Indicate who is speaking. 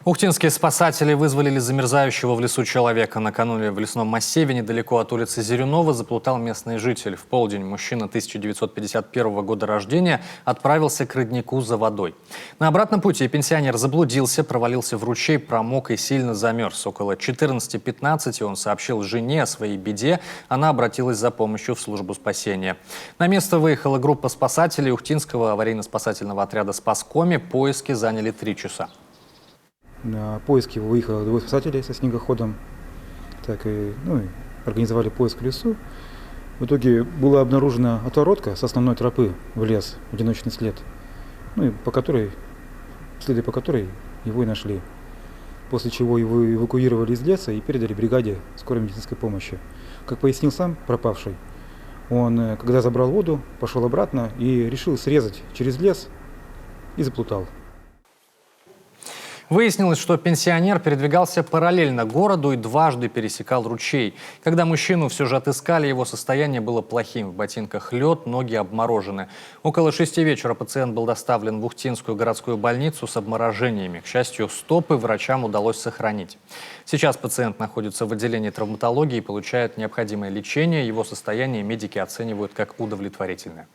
Speaker 1: Ухтинские спасатели вызволили замерзающего в лесу человека. Накануне в лесном массиве недалеко от улицы Зерюнова заплутал местный житель. В полдень мужчина 1951 года рождения отправился к роднику за водой. На обратном пути пенсионер заблудился, провалился в ручей, промок и сильно замерз. Около 14:15 он сообщил жене о своей беде. Она обратилась за помощью в службу спасения. На место выехала группа спасателей Ухтинского аварийно-спасательного отряда «Спаскоми». Поиски заняли 3 часа.
Speaker 2: На поиски выехало 2 спасателей со снегоходом, и организовали поиск в лесу. В итоге была обнаружена отворотка с основной тропы в лес, одиночный след, следы по которой его и нашли. После чего его эвакуировали из леса и передали бригаде скорой медицинской помощи. Как пояснил сам пропавший, он, когда забрал воду, пошел обратно и решил срезать через лес и заплутал.
Speaker 1: Выяснилось, что пенсионер передвигался параллельно городу и дважды пересекал ручей. Когда мужчину все же отыскали, его состояние было плохим. В ботинках лед, ноги обморожены. Около 6 вечера пациент был доставлен в Ухтинскую городскую больницу с обморожениями. К счастью, стопы врачам удалось сохранить. Сейчас пациент находится в отделении травматологии и получает необходимое лечение. Его состояние медики оценивают как удовлетворительное.